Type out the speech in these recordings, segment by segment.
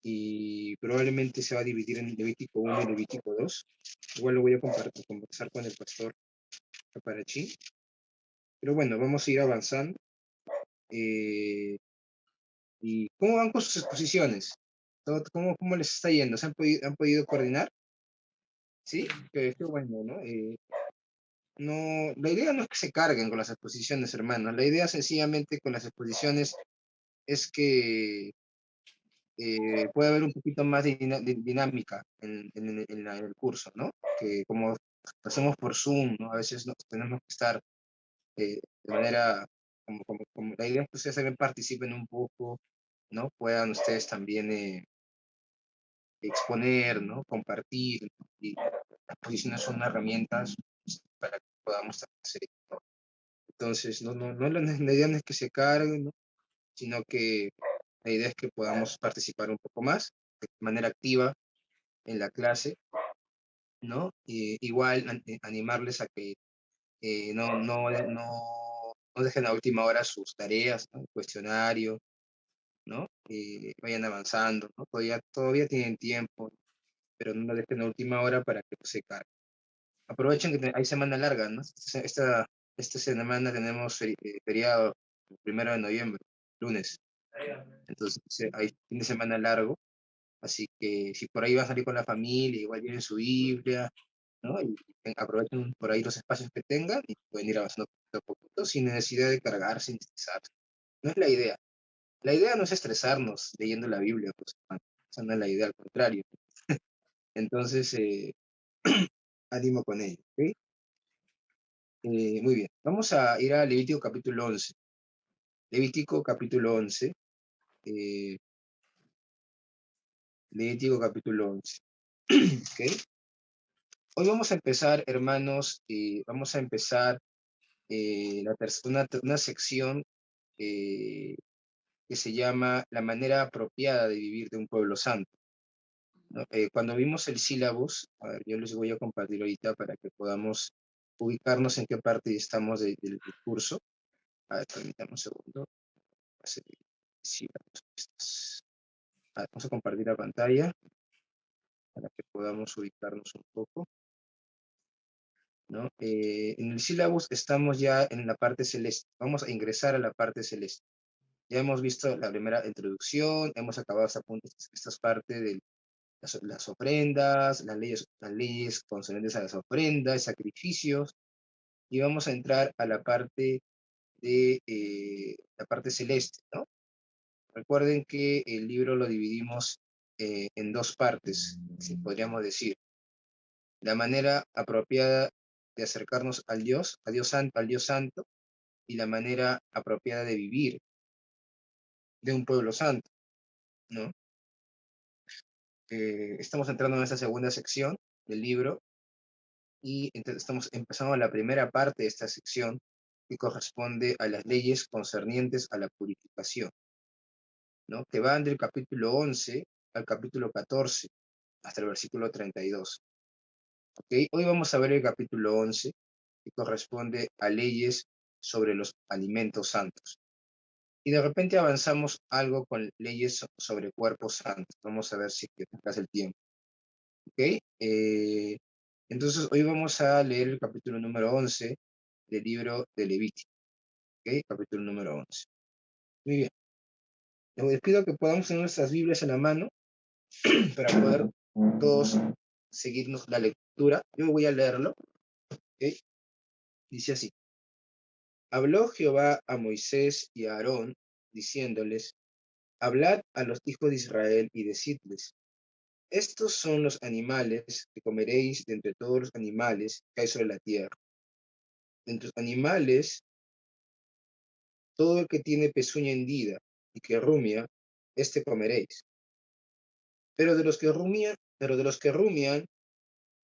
y probablemente se va a dividir en Levítico 1 y Levítico 2. Igual lo voy a conversar con el pastor Caparachi. Pero bueno, vamos a ir avanzando. ¿Y cómo van con sus exposiciones? ¿Cómo les está yendo? ¿Se han podido coordinar? Sí, qué bueno, ¿no? No, la idea no es que se carguen con las exposiciones, hermanos. La idea sencillamente con las exposiciones es que puede haber un poquito más de dinámica en el curso, ¿no? Que como hacemos por Zoom, ¿no? A veces tenemos que estar de manera, la idea es que ustedes también participen un poco, ¿no? Puedan ustedes también exponer, ¿no? Compartir, ¿no? Y las exposiciones son herramientas para que podamos hacer esto. Entonces, no la idea no es que se carguen, ¿no? Sino que la idea es que podamos participar un poco más de manera activa en la clase, ¿no? Igual animarles a que no dejen a última hora sus tareas, ¿no? El cuestionario, ¿no? Vayan avanzando, ¿no? Todavía tienen tiempo, pero no lo dejen a última hora para que no se cargue. Aprovechen que hay semana larga, ¿no? Esta semana tenemos feriado, el 1 de noviembre, lunes. Entonces hay fin de semana largo, así que si por ahí va a salir con la familia, igual vienen su Biblia, ¿no? Y aprovechen por ahí los espacios que tengan y pueden ir avanzando poquito a poquito sin necesidad de cargar, sin estresarse. No es la idea. La idea no es estresarnos leyendo la Biblia, pues, esa no es la idea, al contrario. Entonces, ánimo con ello, ¿ok? Muy bien, vamos a ir a Levítico capítulo 11. Levítico capítulo 11. eh, Levítico capítulo 11. ¿Ok? Hoy vamos a empezar, hermanos, vamos a empezar una sección que se llama La manera apropiada de vivir de un pueblo santo, ¿no? Cuando vimos el sílabus, a ver, yo les voy a compartir ahorita para que podamos ubicarnos en qué parte estamos del curso. A ver, permítame un segundo. Va a ser sílabus. Vamos a compartir la pantalla para que podamos ubicarnos un poco, ¿no? En el sílabus estamos ya en la parte celeste. Vamos a ingresar a la parte celeste. Ya hemos visto la primera introducción, hemos acabado esta parte de las ofrendas, las leyes concernientes a las ofrendas, sacrificios, y vamos a entrar a la parte de la parte celeste, ¿no? Recuerden que el libro lo dividimos en dos partes, si podríamos decir. La manera apropiada de acercarnos al Dios Santo, y la manera apropiada de vivir de un pueblo santo, ¿no? Estamos entrando en esta segunda sección del libro y entonces estamos empezando la primera parte de esta sección que corresponde a las leyes concernientes a la purificación, ¿no? Que van del capítulo 11 al capítulo 14 hasta el versículo 32. ¿Ok? Hoy vamos a ver el capítulo 11 que corresponde a leyes sobre los alimentos santos. Y de repente avanzamos algo con leyes sobre cuerpos santos. Vamos a ver si pasa el tiempo. ¿Ok? Entonces hoy vamos a leer el capítulo número 11 del libro de Levítico. ¿Ok? Capítulo número 11. Muy bien. Les pido que podamos tener nuestras Biblias en la mano para poder todos seguirnos la lectura. Yo voy a leerlo. ¿Ok? Dice así. Habló Jehová a Moisés y a Aarón, diciéndoles, hablad a los hijos de Israel y decidles, estos son los animales que comeréis de entre todos los animales que hay sobre la tierra. De entre los animales, todo el que tiene pezuña hendida y que rumia, este comeréis. Pero de los que rumian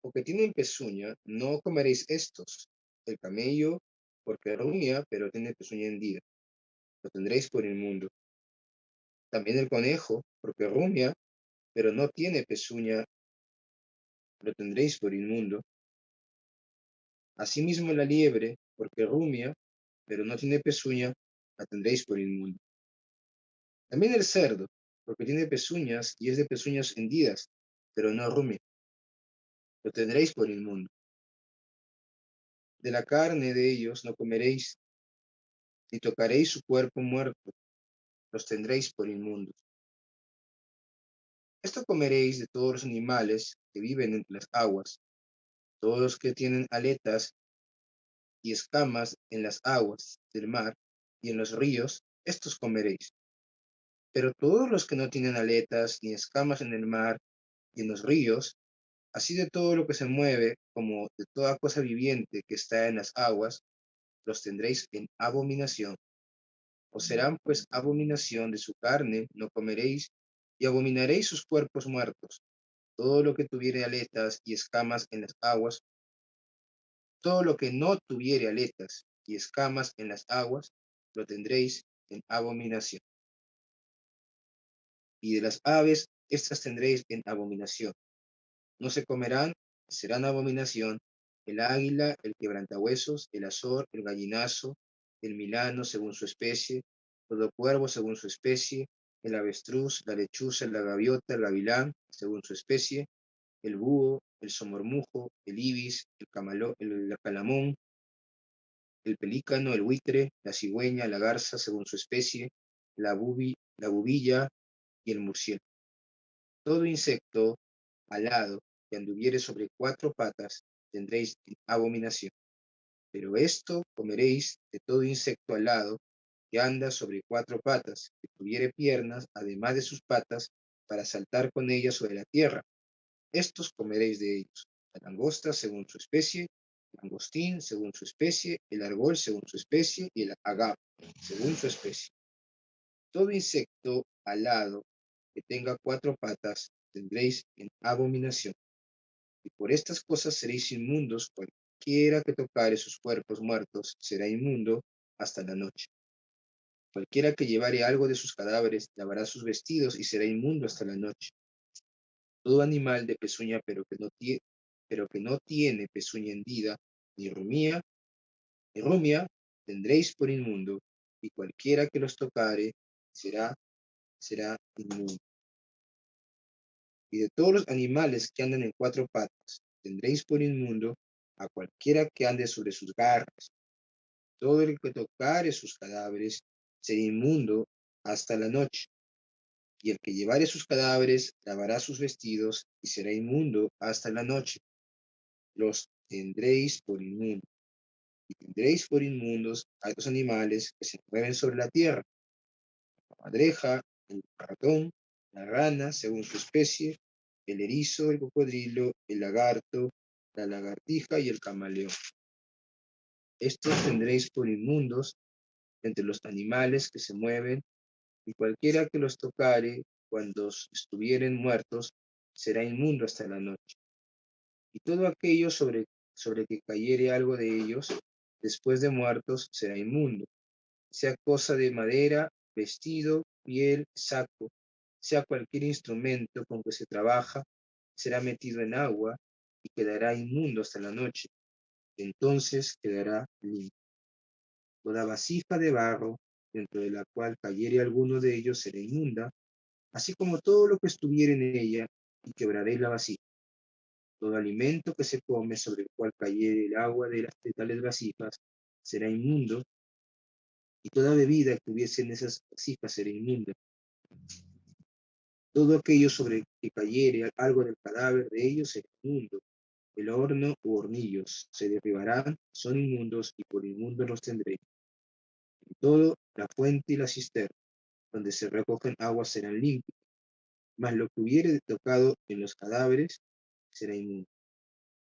o que tienen pezuña, no comeréis estos. El camello, porque rumia, pero tiene pezuña hendida, lo tendréis por inmundo. También el conejo, porque rumia, pero no tiene pezuña, lo tendréis por inmundo. Asimismo la liebre, porque rumia, pero no tiene pezuña, la tendréis por inmundo. También el cerdo, porque tiene pezuñas y es de pezuñas hendidas, pero no rumia. Lo tendréis por inmundo. De la carne de ellos no comeréis, ni tocaréis su cuerpo muerto, los tendréis por inmundos. Esto comeréis de todos los animales que viven entre las aguas, todos los que tienen aletas y escamas en las aguas del mar y en los ríos, estos comeréis. Pero todos los que no tienen aletas ni escamas en el mar y en los ríos, así de todo lo que se mueve, como de toda cosa viviente que está en las aguas, los tendréis en abominación. Os serán pues abominación de su carne, no comeréis, y abominaréis sus cuerpos muertos. Todo lo que tuviere aletas y escamas en las aguas, todo lo que no tuviere aletas y escamas en las aguas, lo tendréis en abominación. Y de las aves, estas tendréis en abominación. No se comerán, serán abominación, el águila, el quebrantahuesos, el azor, el gallinazo, el milano según su especie, todo cuervo según su especie, el avestruz, la lechuza, la gaviota, el gavilán según su especie, el búho, el somormujo, el ibis, el calamón, el pelícano, el buitre, la cigüeña, la garza según su especie, la bubilla y el murciélago. Todo insecto alado que anduviere sobre cuatro patas tendréis en abominación. Pero esto comeréis de todo insecto alado que anda sobre cuatro patas, que tuviere piernas, además de sus patas, para saltar con ellas sobre la tierra. Estos comeréis de ellos. La langosta según su especie, el langostín según su especie, el argol según su especie y el agapo según su especie. Todo insecto alado que tenga cuatro patas tendréis en abominación. Y por estas cosas seréis inmundos, cualquiera que tocare sus cuerpos muertos será inmundo hasta la noche. Cualquiera que llevare algo de sus cadáveres lavará sus vestidos y será inmundo hasta la noche. Todo animal de pezuña, pero que no tiene pezuña hendida, ni rumia, tendréis por inmundo, y cualquiera que los tocare será inmundo. Y de todos los animales que andan en cuatro patas, tendréis por inmundo a cualquiera que ande sobre sus garras. Todo el que tocare sus cadáveres será inmundo hasta la noche. Y el que llevare sus cadáveres lavará sus vestidos y será inmundo hasta la noche. Los tendréis por inmundo. Y tendréis por inmundos a los animales que se mueven sobre la tierra, la comadreja, el ratón, la rana, según su especie, el erizo, el cocodrilo, el lagarto, la lagartija y el camaleón. Estos tendréis por inmundos entre los animales que se mueven, y cualquiera que los tocare cuando estuvieren muertos será inmundo hasta la noche. Y todo aquello sobre que cayere algo de ellos después de muertos será inmundo, sea cosa de madera, vestido, piel, saco, sea cualquier instrumento con que se trabaja, será metido en agua y quedará inmundo hasta la noche. Entonces quedará limpio. Toda vasija de barro, dentro de la cual cayere alguno de ellos, será inmunda, así como todo lo que estuviere en ella, y quebraréis la vasija. Todo alimento que se come sobre el cual cayere el agua de tales vasijas será inmundo, y toda bebida que hubiese en esas vasijas será inmunda. Todo aquello sobre que cayere algo del cadáver de ellos será inmundo. El horno u hornillos se derribarán, son inmundos, y por inmundos los tendréis. Y todo la fuente y la cisterna, donde se recogen aguas, serán limpias, mas lo que hubiere tocado en los cadáveres será inmundo.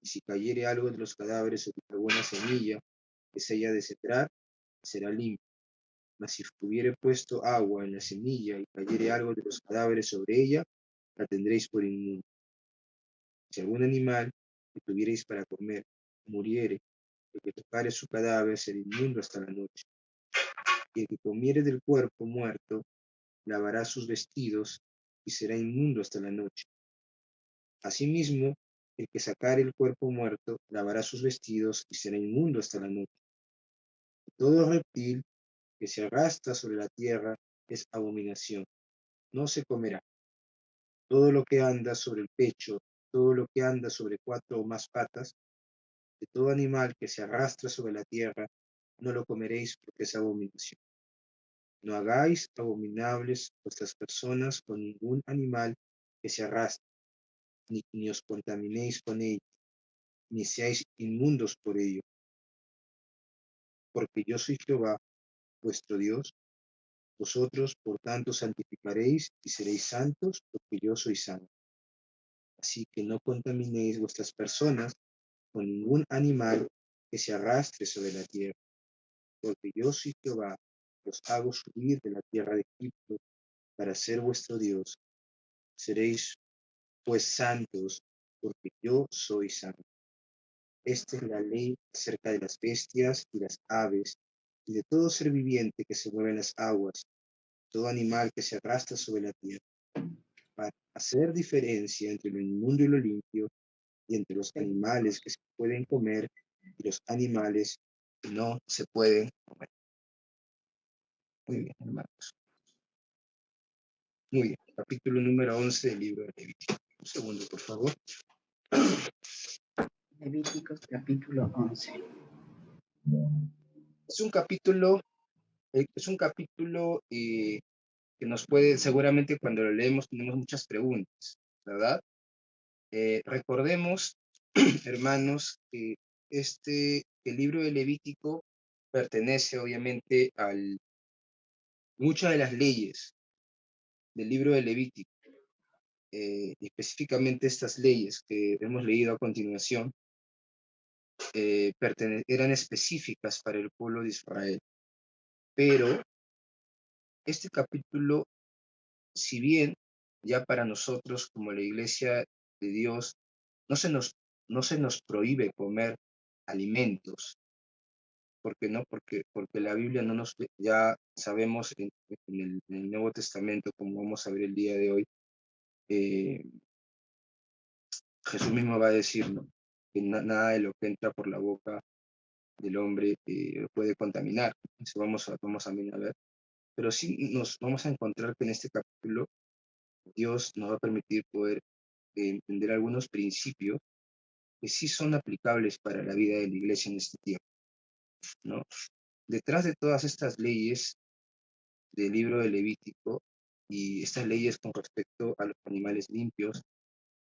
Y si cayere algo de los cadáveres sobre alguna semilla que se haya de sembrar, será limpio. Mas si hubiere puesto agua en la semilla y cayere algo de los cadáveres sobre ella, la tendréis por inmunda. Si algún animal que tuviereis para comer muriere, el que tocare su cadáver será inmundo hasta la noche. Y el que comiere del cuerpo muerto lavará sus vestidos y será inmundo hasta la noche. Asimismo, el que sacare el cuerpo muerto lavará sus vestidos y será inmundo hasta la noche. Y todo reptil que se arrastra sobre la tierra es abominación. no se comerá. Todo lo que anda sobre el pecho, todo lo que anda sobre 4 o más patas, de todo animal que se arrastra sobre la tierra, no lo comeréis porque es abominación. No hagáis abominables vuestras personas con ningún animal que se arrastre, ni os contaminéis con ello, ni seáis inmundos por ello, porque yo soy Jehová, vuestro Dios. Vosotros, por tanto, santificaréis y seréis santos, porque yo soy santo. Así que no contaminéis vuestras personas con ningún animal que se arrastre sobre la tierra, porque yo soy Jehová, os hago subir de la tierra de Egipto para ser vuestro Dios. Seréis pues santos, porque yo soy santo. Esta es la ley acerca de las bestias y las aves, y de todo ser viviente que se mueve en las aguas, todo animal que se arrastra sobre la tierra, para hacer diferencia entre lo inmundo y lo limpio, y entre los animales que se pueden comer y los animales que no se pueden comer. Muy bien, hermanos. Muy bien. Capítulo número 11 del libro de Levítico. Un segundo, por favor. Levíticos capítulo 11. Es un capítulo, que nos puede, seguramente cuando lo leemos tenemos muchas preguntas, ¿verdad? Recordemos, hermanos, que el libro de Levítico pertenece obviamente muchas de las leyes del libro de Levítico, específicamente estas leyes que hemos leído a continuación, eran específicas para el pueblo de Israel. Pero este capítulo, si bien ya para nosotros como la iglesia de Dios, no se nos, no se nos prohíbe comer alimentos. ¿Por qué no? Porque la Biblia no nos, ya sabemos en el Nuevo Testamento, como vamos a ver el día de hoy, eh, Jesús mismo va a decir, ¿no?, que nada de lo que entra por la boca del hombre puede contaminar. Eso vamos a ver. Pero sí nos vamos a encontrar que en este capítulo Dios nos va a permitir poder entender algunos principios que sí son aplicables para la vida de la iglesia en este tiempo, ¿no? Detrás de todas estas leyes del libro de Levítico y estas leyes con respecto a los animales limpios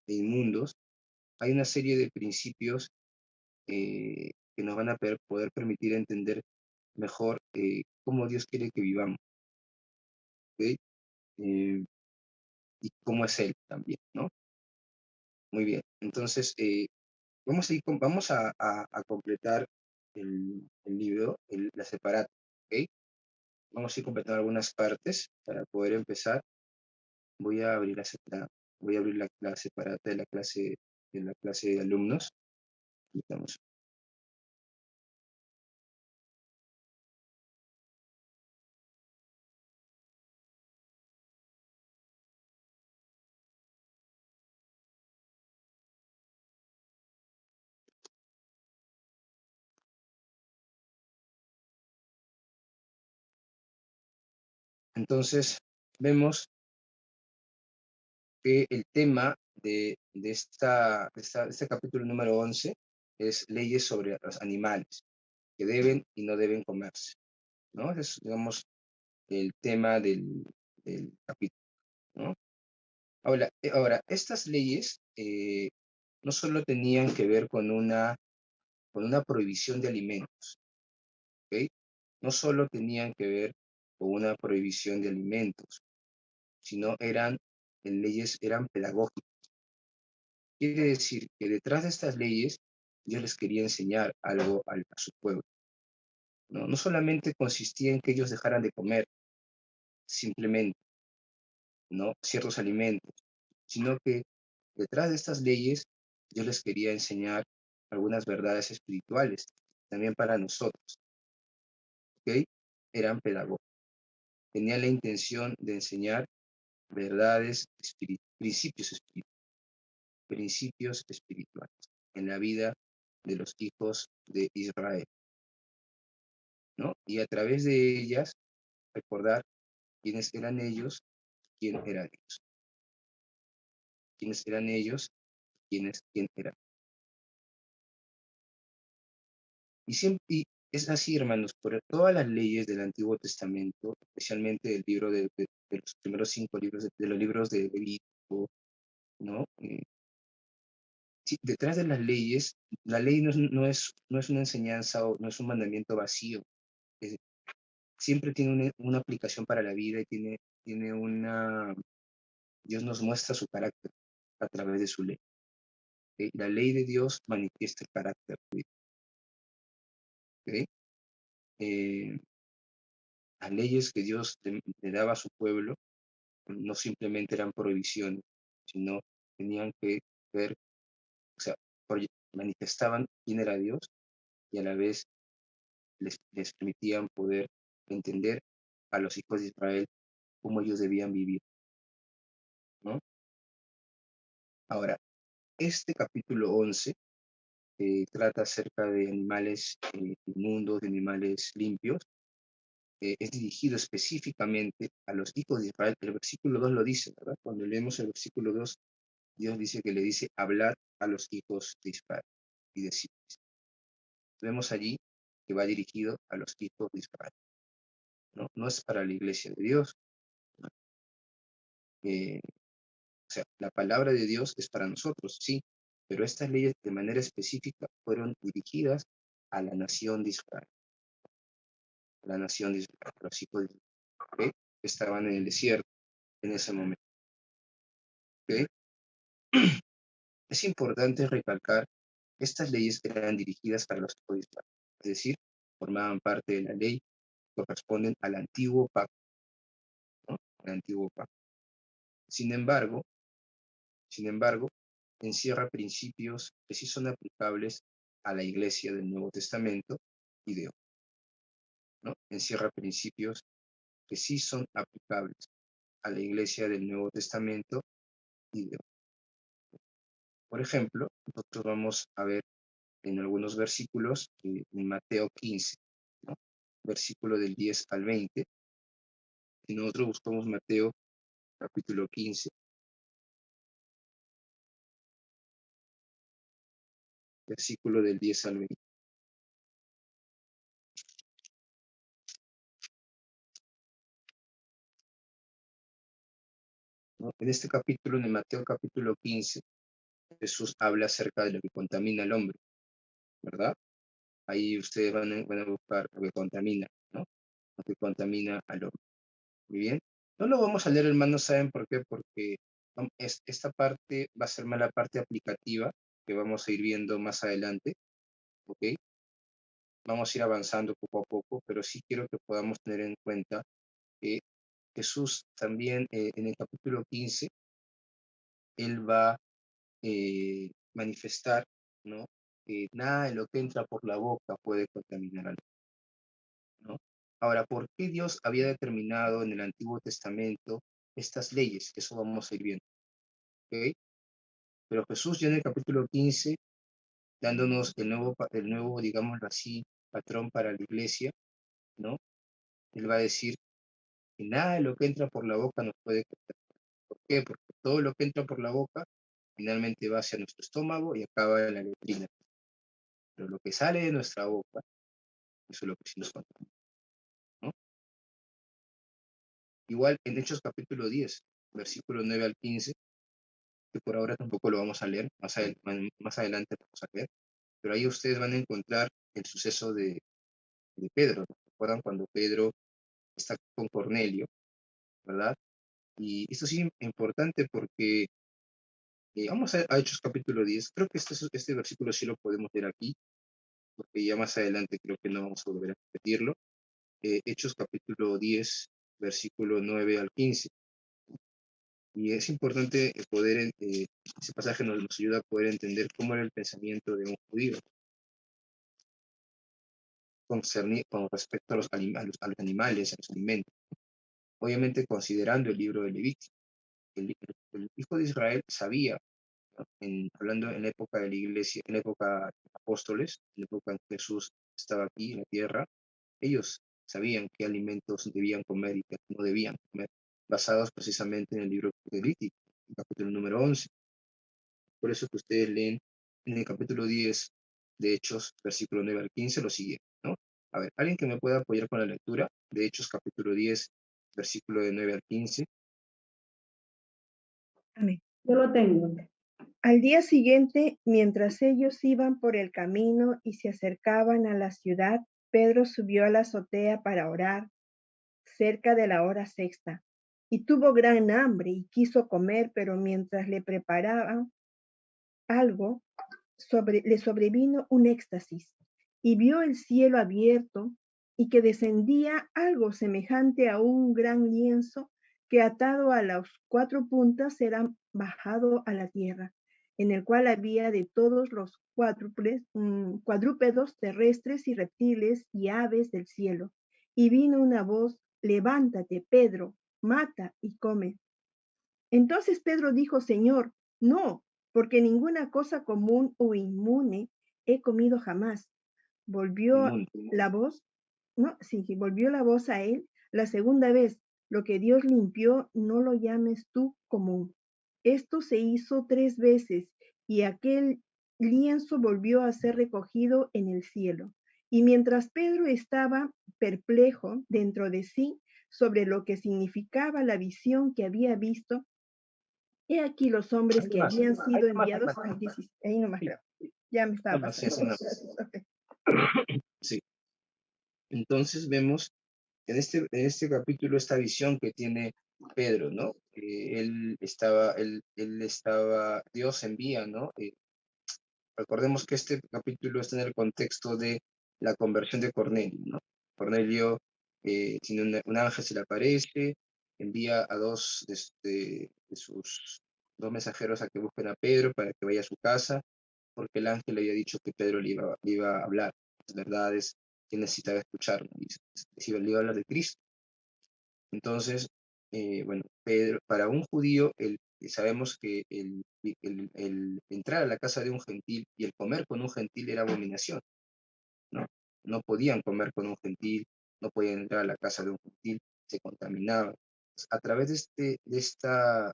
e inmundos, hay una serie de principios que nos van a poder permitir entender mejor cómo Dios quiere que vivamos, ¿ok? Eh, y cómo es Él también, ¿no? Muy bien, entonces vamos a completar el libro, la separata, ¿ok? Vamos a ir completando algunas partes para poder empezar. Voy a abrir voy a abrir la separata de la clase de alumnos. Estamos. Entonces, vemos que el tema de este capítulo número 11 es leyes sobre los animales que deben y no deben comerse, ¿no? Ese es, digamos, el tema del capítulo, ¿no? Ahora, estas leyes no solo tenían que ver con una prohibición de alimentos, ¿ok? No solo tenían que ver con una prohibición de alimentos, sino eran pedagógicas. Quiere decir que detrás de estas leyes Dios les quería enseñar algo a su pueblo, ¿no? No solamente consistía en que ellos dejaran de comer simplemente, ¿no?, ciertos alimentos, sino que detrás de estas leyes Dios les quería enseñar algunas verdades espirituales, también para nosotros, ¿ok? Eran pedagogos, tenían la intención de enseñar verdades, principios espirituales en la vida de los hijos de Israel, ¿no? Y a través de ellas recordar quiénes eran ellos, quién era Dios. ¿Quiénes eran ellos? ¿Quién era? Y es así, hermanos, por todas las leyes del Antiguo Testamento, especialmente el libro de los primeros 5 libros, de los libros de Levítico, ¿no? Sí, detrás de las leyes, la ley no es una enseñanza o no es un mandamiento vacío. Es- Siempre tiene una aplicación para la vida y tiene una... Dios nos muestra su carácter a través de su ley. ¿Ok? La ley de Dios manifiesta el carácter de Dios. ¿Ok? Eh, las leyes que Dios le daba a su pueblo no simplemente eran prohibiciones, sino tenían que ver, o sea, manifestaban quién era Dios y a la vez les permitían poder entender a los hijos de Israel cómo ellos debían vivir, ¿no? Ahora, este capítulo 11 trata acerca de animales inmundos, de animales limpios, es dirigido específicamente a los hijos de Israel. El versículo 2 lo dice, ¿verdad? Cuando leemos el versículo 2, Dios dice que le dice, hablar a los hijos de Israel y decir. Vemos allí que va dirigido a los hijos de Israel, ¿no? No es para la iglesia de Dios. ¿No? O sea, la palabra de Dios es para nosotros, sí, pero estas leyes de manera específica fueron dirigidas a la nación de Israel, a la nación de Israel, a los hijos de Israel, ¿ok? Que estaban en el desierto en ese momento, ¿ok? Es importante recalcar que estas leyes eran dirigidas para los hijos de Israel, es decir, formaban parte de la ley, corresponden al antiguo pacto, ¿no? Al antiguo pacto. Sin embargo, encierra principios que sí son aplicables a la iglesia del Nuevo Testamento y de hoy, ¿no? Encierra principios que sí son aplicables a la iglesia del Nuevo Testamento y de hoy. Por ejemplo, nosotros vamos a ver en algunos versículos en Mateo 15, ¿no? Versículo del 10 al 20. Si nosotros buscamos Mateo capítulo 15, versículo del 10 al 20. ¿No? En este capítulo, en Mateo capítulo 15, Jesús habla acerca de lo que contamina al hombre, ¿verdad? Ahí ustedes van a buscar lo que contamina, ¿no? Lo que contamina al hombre. Muy bien. No lo vamos a leer, hermanos, ¿saben por qué? Porque esta parte va a ser más la parte aplicativa que vamos a ir viendo más adelante, ¿ok? Vamos a ir avanzando poco a poco, pero sí quiero que podamos tener en cuenta que Jesús también en el capítulo 15, él va a manifestar, ¿no? Que nada de lo que entra por la boca puede contaminar al hombre, ¿no? Ahora, ¿por qué Dios había determinado en el Antiguo Testamento estas leyes? Eso vamos a ir viendo, ¿ok? Pero Jesús ya en el capítulo 15, dándonos el nuevo, digámoslo así, patrón para la iglesia, ¿no? Él va a decir que nada de lo que entra por la boca nos puede contaminar. ¿Por qué? Porque todo lo que entra por la boca finalmente va hacia nuestro estómago y acaba en la letrina. Pero lo que sale de nuestra boca, eso es lo que sí nos contamina, ¿no? Igual en Hechos capítulo 10, versículo 9 al 15, que por ahora tampoco lo vamos a leer, más adelante lo vamos a leer, pero ahí ustedes van a encontrar el suceso de Pedro. ¿Recuerdan cuando Pedro está con Cornelio, verdad? Y esto sí es importante porque vamos a Hechos capítulo 10. Creo que este versículo sí lo podemos ver aquí, porque ya más adelante creo que no vamos a volver a repetirlo. Hechos capítulo 10, versículo 9 al 15. Y es importante ese pasaje nos ayuda a poder entender cómo era el pensamiento de un judío con respecto a los animales, a los alimentos. Obviamente considerando el libro de Levítico. El hijo de Israel sabía, ¿no? Hablando en la época de la iglesia, en la época de los apóstoles, en la época en que Jesús estaba aquí en la tierra, ellos sabían qué alimentos debían comer y qué no debían comer. basados precisamente en el libro de Levítico, el capítulo número 11. Por eso que ustedes leen en el capítulo 10 de Hechos, versículo 9 al 15, lo siguiente, ¿no? A ver, ¿alguien que me pueda apoyar con la lectura de Hechos, capítulo 10, versículo de 9 al 15? Amén. Yo lo tengo. Al día siguiente, mientras ellos iban por el camino y se acercaban a la ciudad, Pedro subió a la azotea para orar cerca de la hora sexta, y tuvo gran hambre y quiso comer, pero mientras le preparaban algo, le sobrevino un éxtasis, y vio el cielo abierto y que descendía algo semejante a un gran lienzo que atado a las cuatro puntas era bajado a la tierra, en el cual había de todos los cuadrúpedos terrestres y reptiles y aves del cielo. Y vino una voz: levántate, Pedro, mata y come. Entonces Pedro dijo: Señor, no, porque ninguna cosa común o inmune he comido jamás. Volvió Inmundo. la voz, no, sí, volvió la voz a él la segunda vez: lo que Dios limpió, no lo llames tú común. Esto se hizo 3 veces, y aquel lienzo volvió a ser recogido en el cielo. Y mientras Pedro estaba perplejo dentro de sí sobre lo que significaba la visión que había visto, he aquí los hombres Hay que más, habían hay sido más, enviados al 16. Ahí nomás sí, creo. Ya me estaba nada más, sí, pasando. así no. Ok. Sí. Entonces vemos en este capítulo esta visión que tiene Pedro, ¿no? Él estaba, Dios envía, ¿no? Recordemos que este capítulo está en el contexto de la conversión de Cornelio, ¿no? Cornelio tiene un ángel, se le aparece, envía a de sus dos mensajeros a que busquen a Pedro para que vaya a su casa, porque el ángel le había dicho que Pedro le iba a hablar las verdades que necesitaba escuchar, ¿no? Le iba a hablar de Cristo. Entonces, bueno, Pedro, para un judío, sabemos que el entrar a la casa de un gentil y el comer con un gentil era abominación, ¿no? No podían comer con un gentil, no podían entrar a la casa de un gentil, se contaminaban. A través de esta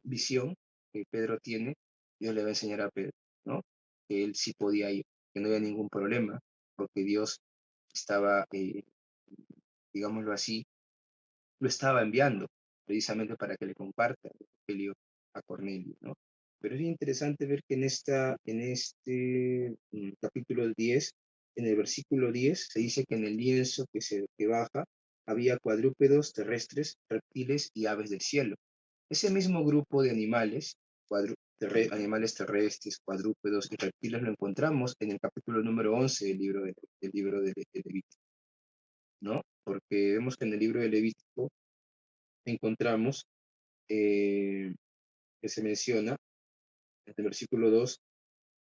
visión que Pedro tiene, Dios le va a enseñar a Pedro, ¿no? Que él sí podía ir, que no había ningún problema, porque Dios estaba, digámoslo así, lo estaba enviando precisamente para que le comparta el Evangelio a Cornelio, ¿no? Pero es interesante ver que en este capítulo 10, en el versículo 10, se dice que en el lienzo que baja había cuadrúpedos terrestres, reptiles y aves del cielo. Ese mismo grupo de animales, animales terrestres, cuadrúpedos y reptiles, lo encontramos en el capítulo número 11 del libro de Levítico, ¿no? Porque vemos que en el libro de Levítico encontramos que se menciona en el versículo 2: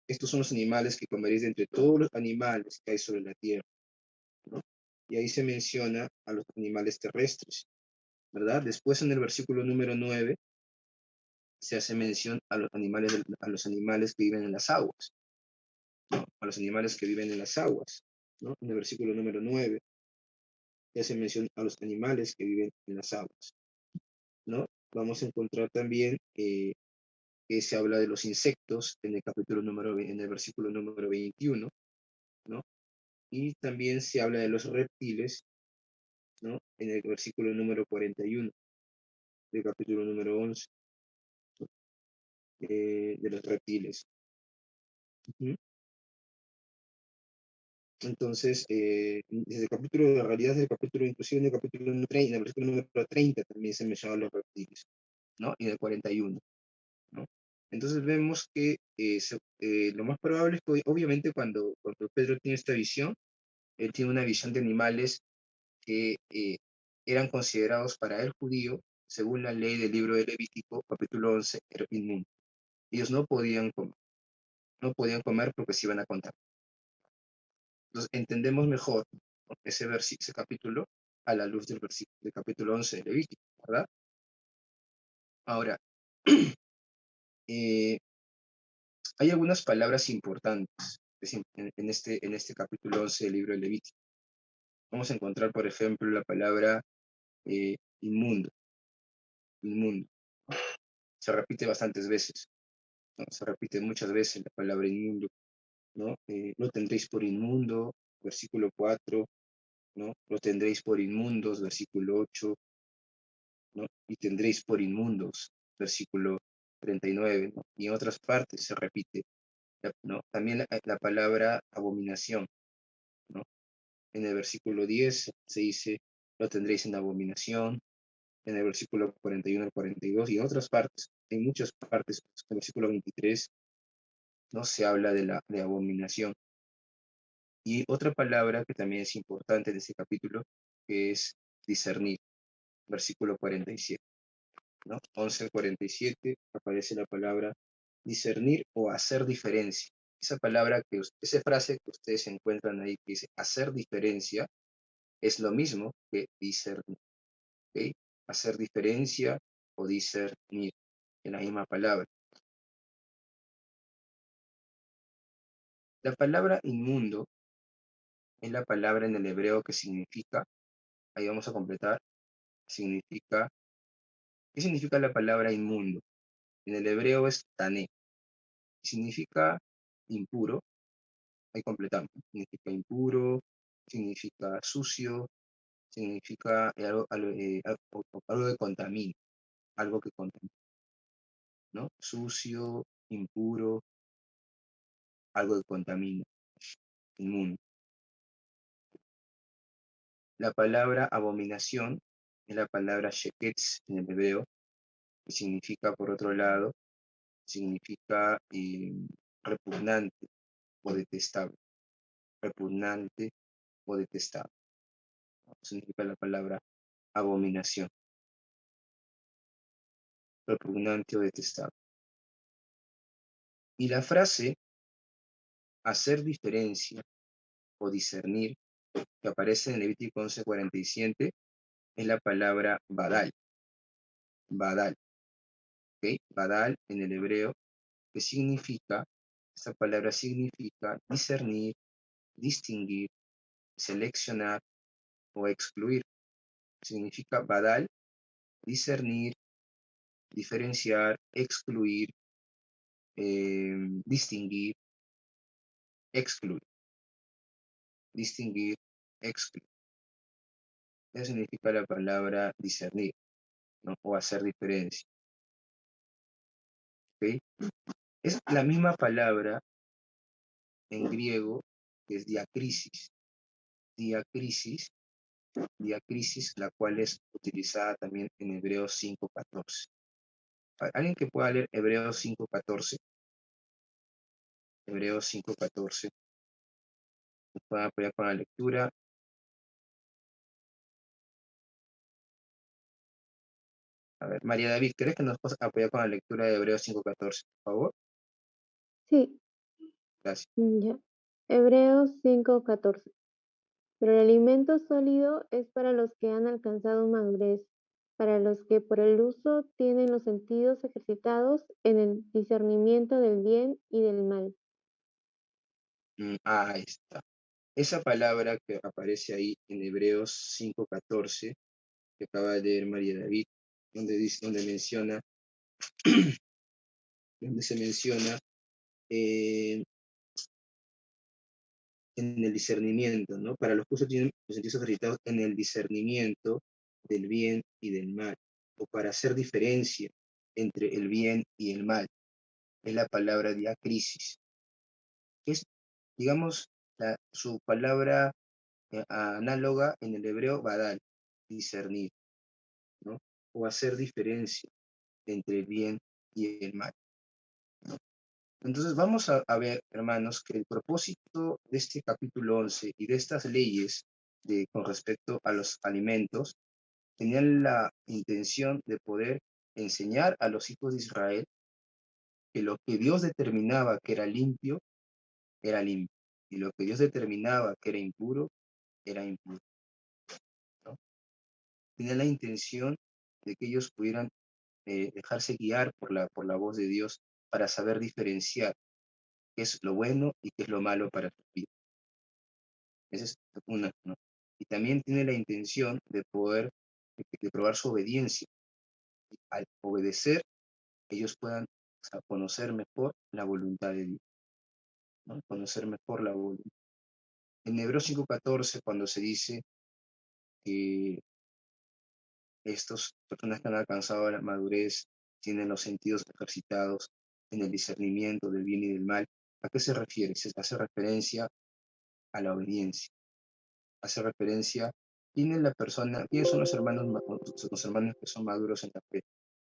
estos son los animales que comeréis de entre todos los animales que hay sobre la tierra, ¿no? Y ahí se menciona a los animales terrestres, ¿verdad? Después en el versículo número 9 se hace mención a los animales que viven en las aguas, ¿no? A los animales que viven en las aguas, ¿no? En el versículo número 9 se hace mención a los animales que viven en las aguas, ¿no? Vamos a encontrar también que se habla de los insectos en el versículo número 21, ¿no? Y también se habla de los reptiles, ¿no? En el versículo número 41 del capítulo número 11, ¿no? De los reptiles. Ujú. Entonces, desde el capítulo, en realidad, desde el capítulo, inclusive en el capítulo número 30, en el versículo número 30 también se mencionan los reptiles, ¿no? Y en el 41, ¿no? Entonces vemos que lo más probable es que obviamente cuando Pedro tiene esta visión, él tiene una visión de animales que eran considerados para el judío, según la ley del libro de Levítico, capítulo 11, era inmundo. Ellos no podían comer porque se iban a contar. Entonces entendemos mejor, ¿no?, ese capítulo a la luz del capítulo 11 de Levítico, ¿verdad? Ahora, eh, hay algunas palabras importantes en este capítulo 11 del libro de Levítico. Vamos a encontrar, por ejemplo, la palabra inmundo, inmundo. Se repite bastantes veces, ¿no? Se repite muchas veces la palabra inmundo, ¿no? Lo tendréis por inmundo, versículo 4, ¿no? Lo tendréis por inmundos, versículo 8, ¿no? Y tendréis por inmundos, versículo 39, ¿no? Y en otras partes se repite, ¿no? También la palabra abominación, ¿no? En el versículo 10 se dice, lo tendréis en abominación, en el versículo 41 al 42, y en otras partes, en muchas partes, en el versículo 23, ¿no? Se habla de abominación. Y otra palabra que también es importante en este capítulo, que es discernir, versículo 47, ¿no? 11 al 47 aparece la palabra discernir o hacer diferencia. Esa palabra, esa frase que ustedes encuentran ahí que dice hacer diferencia, es lo mismo que discernir, ¿ok? Hacer diferencia o discernir, en la misma palabra. La palabra inmundo es la palabra en el hebreo que significa, ahí vamos a completar, significa, ¿qué significa la palabra inmundo? En el hebreo es tané, significa impuro, ahí completamos, significa impuro, significa sucio, significa algo que contamina, algo que contamina, ¿no? Sucio, impuro, algo que contamina, inmundo. La palabra abominación es la palabra sheketz en el hebreo, que significa, por otro lado, significa repugnante o detestable. Repugnante o detestable, ¿no? Significa la palabra abominación. Repugnante o detestable. Y la frase hacer diferencia o discernir, que aparece en Levítico 11:47, es la palabra badal. Badal, ¿ok? Badal en el hebreo, que significa, esta palabra significa discernir, distinguir, seleccionar o excluir. Significa badal, discernir, diferenciar, excluir, distinguir, excluir. Distinguir, excluir. Eso significa la palabra discernir, ¿no? O hacer diferencia, ¿ok? Es la misma palabra en griego que es diacrisis. Diacrisis, diacrisis, la cual es utilizada también en Hebreos 5:14. Alguien que pueda leer Hebreos 5:14. Hebreos 5:14. Nos pueden apoyar con la lectura. A ver, María David, ¿crees que nos puedes apoyar con la lectura de Hebreos 5:14, por favor? Sí, Gracias. ya. Hebreos 5:14. Pero el alimento sólido es para los que han alcanzado madurez, para los que por el uso tienen los sentidos ejercitados en el discernimiento del bien y del mal. Ahí está. Esa palabra que aparece ahí en Hebreos 5:14, que acaba de leer María David, donde menciona, donde se menciona en el discernimiento, ¿no? Para los que tienen los sentidos ejercitados en el discernimiento del bien y del mal, o para hacer diferencia entre el bien y el mal. Es la palabra diacrisis, que es, digamos, su palabra análoga en el hebreo badal, discernir, ¿no? O hacer diferencia entre el bien y el mal, ¿no? Entonces vamos a ver, hermanos, que el propósito de este capítulo 11 y de estas leyes con respecto a los alimentos tenían la intención de poder enseñar a los hijos de Israel que lo que Dios determinaba que era limpio, y lo que Dios determinaba que era impuro, era impuro, ¿no? Tenía la intención de que ellos pudieran dejarse guiar por la voz de Dios para saber diferenciar qué es lo bueno y qué es lo malo para su vida. Esa es una, ¿no? Y también tiene la intención de poder de probar su obediencia. Y al obedecer, ellos puedan, o sea, conocer mejor la voluntad de Dios, ¿no? Conocer mejor la voluntad. En Hebreos 5:14, cuando se dice que estas personas que han alcanzado la madurez tienen los sentidos ejercitados en el discernimiento del bien y del mal, ¿a qué se refiere? Se hace referencia a la obediencia, hace referencia, ¿quién la persona, quiénes son los hermanos que son maduros en la fe?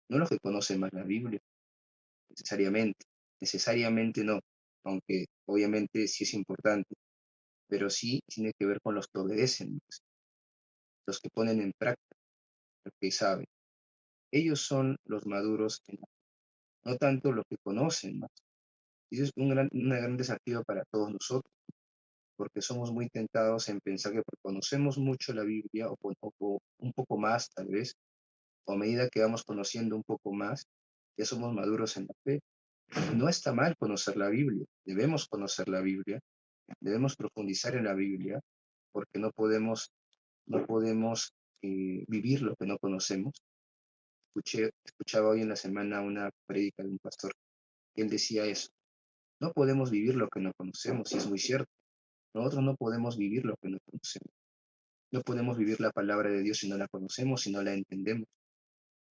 No los que conocen más la Biblia, necesariamente no, aunque obviamente sí es importante, pero sí tiene que ver con los que obedecen, los que ponen en práctica, los que saben. Ellos son los maduros, no tanto los que conocen más. Y eso es un gran desafío para todos nosotros, porque somos muy tentados en pensar que porque conocemos mucho la Biblia, o un poco más tal vez, o a medida que vamos conociendo un poco más, ya somos maduros en la fe. No está mal conocer la Biblia, debemos conocer la Biblia, debemos profundizar en la Biblia, porque no podemos vivir lo que no conocemos. Escuchaba hoy en la semana una prédica de un pastor, que él decía eso, no podemos vivir lo que no conocemos, y es muy cierto. Nosotros no podemos vivir lo que no conocemos. No podemos vivir la palabra de Dios si no la conocemos, si no la entendemos.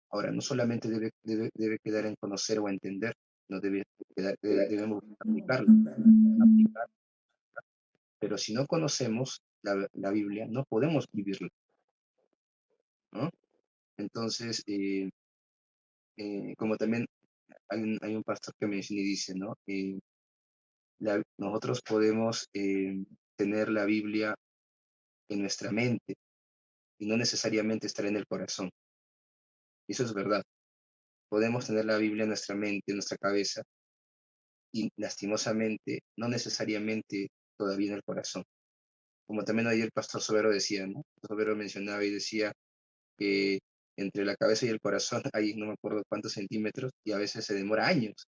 Ahora, no solamente debe quedar en conocer o entender, no debemos aplicar. Pero si no conocemos la Biblia, no podemos vivirla, ¿no? Entonces, como también hay un pastor que menciona y dice, ¿no? Nosotros podemos tener la Biblia en nuestra mente y no necesariamente estar en el corazón. Y eso es verdad. Podemos tener la Biblia en nuestra mente, en nuestra cabeza, y lastimosamente no necesariamente todavía en el corazón. Como también ayer el pastor Sobero decía, ¿no? El Sobero mencionaba y decía que entre la cabeza y el corazón hay no me acuerdo cuántos centímetros, y a veces se demora años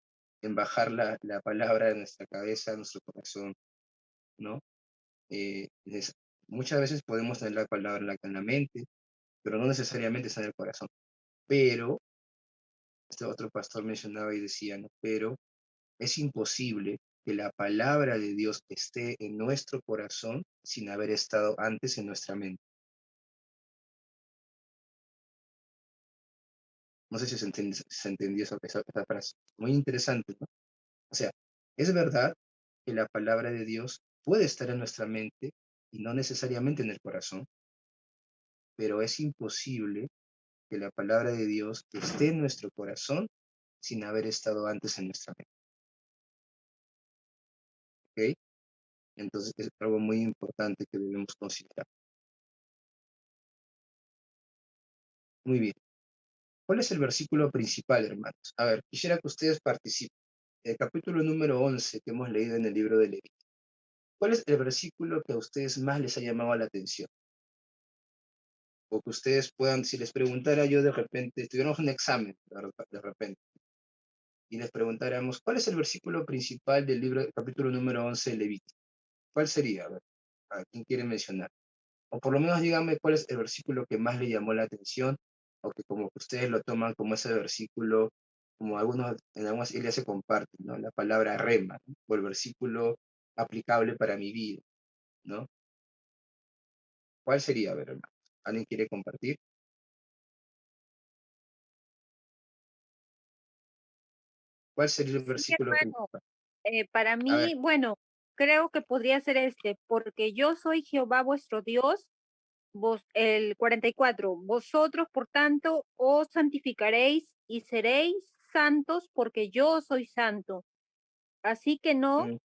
en bajar la palabra de nuestra cabeza a nuestro corazón, ¿no? Eh, es- Muchas veces podemos tener la palabra en la mente, pero no necesariamente está en el corazón. Pero, este otro pastor mencionaba y decía, ¿no? Pero es imposible que la palabra de Dios esté en nuestro corazón sin haber estado antes en nuestra mente. No sé si se entendió esa frase. Muy interesante, ¿no? O sea, es verdad que la palabra de Dios puede estar en nuestra mente y no necesariamente en el corazón, pero es imposible que la palabra de Dios esté en nuestro corazón sin haber estado antes en nuestra mente. ¿Ok? Entonces es algo muy importante que debemos considerar. Muy bien. ¿Cuál es el versículo principal, hermanos? A ver, quisiera que ustedes participen. El capítulo número 11 que hemos leído en el libro de Levítico. ¿Cuál es el versículo que a ustedes más les ha llamado la atención? O que ustedes puedan, si les preguntara yo de repente, estuviéramos en un examen de repente, y les preguntáramos, ¿cuál es el versículo principal del libro, capítulo número 11 de Levítico? ¿Cuál sería? A ver, ¿a quién quiere mencionar? O por lo menos díganme cuál es el versículo que más le llamó la atención, o que como que ustedes lo toman como ese versículo, como en algunas iglesias se comparten, ¿no? La palabra rema, ¿no? O el versículo aplicable para mi vida, ¿no? ¿Cuál sería? A ver, hermano, ¿alguien quiere compartir? ¿Cuál sería el Sí, versículo hermano, principal? para A ver, mí, bueno, creo que podría ser este, porque yo soy Jehová vuestro Dios, el 44, vosotros, por tanto, os santificaréis y seréis santos porque yo soy santo. Así que no mm,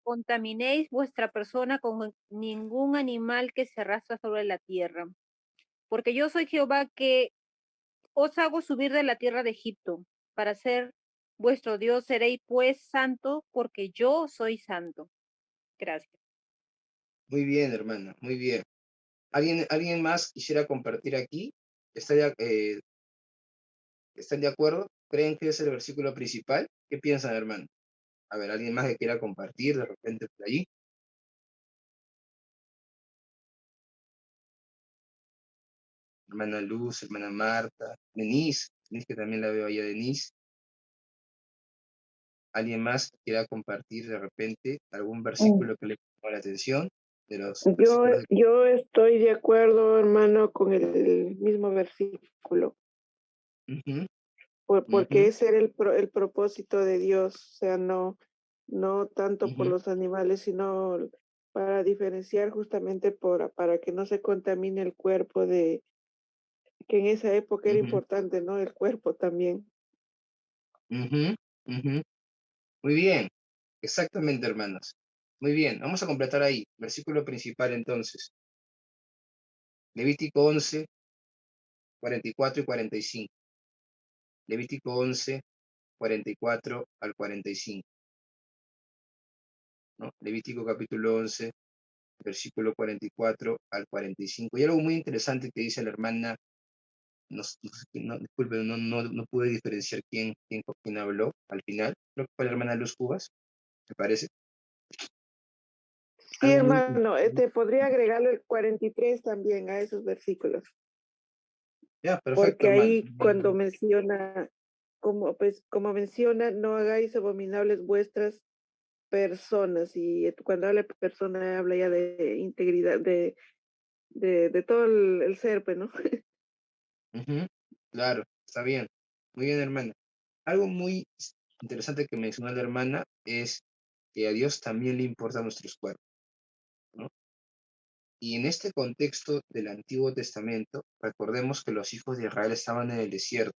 contaminéis vuestra persona con ningún animal que se arrastra sobre la tierra, porque yo soy Jehová que os hago subir de la tierra de Egipto para ser vuestro Dios, seréis pues santo porque yo soy santo. Gracias. muy bien, hermana, muy bien. ¿Alguien más quisiera compartir aquí? ¿Está de, eh, ¿Están de acuerdo? ¿Creen que es el versículo principal? ¿Qué piensan, hermano? A ver, ¿alguien más que quiera compartir de repente por allí? hermana Luz, hermana Marta, Denise, que también la veo allá, Denise. ¿Alguien más quiera compartir de repente algún versículo que le llamó la atención? De los versículos Yo estoy de acuerdo, hermano, con el mismo versículo, Ujú, porque ujú, ese era el propósito de Dios, o sea, no tanto por ujú, los animales, sino para diferenciar justamente para que no se contamine el cuerpo que en esa época era ujú, importante, ¿no? El cuerpo también. ujú, ujú. Muy bien, exactamente, hermanos. Muy bien, vamos a completar ahí. Versículo principal entonces. Levítico 11, 44 y 45. Levítico 11, 44 al 45. ¿No? Levítico capítulo 11, versículo 44 al 45. Y algo muy interesante que dice la hermana, disculpe, no pude diferenciar quién habló al final. Creo que fue la hermana Luz Cubas, me parece. Sí, Algo muy hermano, te podría agregarle el 43 también a esos versículos, Ya, perfecto, porque hermano. ahí cuando menciona, como menciona, no hagáis abominables vuestras personas, y cuando habla de persona habla ya de integridad, de todo el ser, pues, ¿no? Ujú, claro, está bien. Muy bien, hermana. Algo muy interesante que mencionó la hermana es que a Dios también le importan nuestros cuerpos, ¿no? Y en este contexto del Antiguo Testamento, recordemos que los hijos de Israel estaban en el desierto,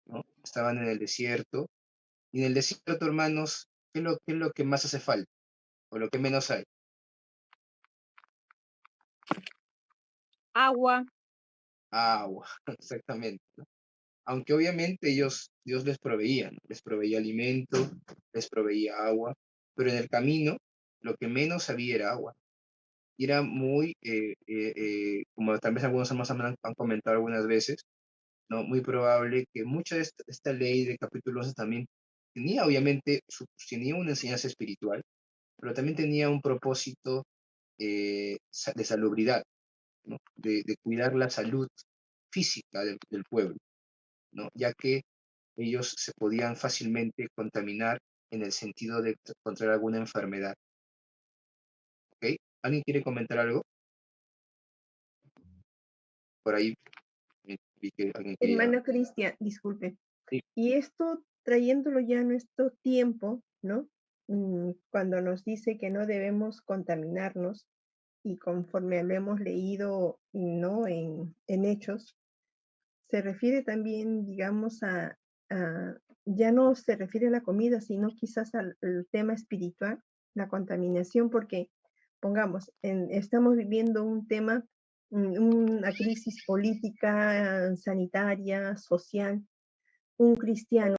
¿no? Estaban en el desierto, y en el desierto, hermanos, ¿qué es lo que más hace falta? O lo que menos hay. Agua. Agua, exactamente, ¿no? Aunque obviamente Dios les proveía, ¿no? Les proveía alimento, les proveía agua, pero en el camino lo que menos había era agua. Y era muy, como tal vez algunos hermanos han comentado algunas veces, ¿no? Muy probable que mucha de esta ley de capítulo 11 también tenía, obviamente, tenía una enseñanza espiritual, pero también tenía un propósito de salubridad, ¿no? De cuidar la salud física del pueblo, ¿no? Ya que ellos se podían fácilmente contaminar en el sentido de contraer alguna enfermedad. ¿Ok? ¿Alguien quiere comentar algo? Por ahí vi que alguien quería. Hermano Cristian, disculpe. Sí. Y esto trayéndolo ya a nuestro tiempo, ¿no? Cuando nos dice que no debemos contaminarnos y conforme lo hemos leído, ¿no? En Hechos, se refiere también, digamos, ya no se refiere a la comida, sino quizás al tema espiritual, la contaminación, porque, pongamos, estamos viviendo un tema, una crisis política, sanitaria, social, un cristiano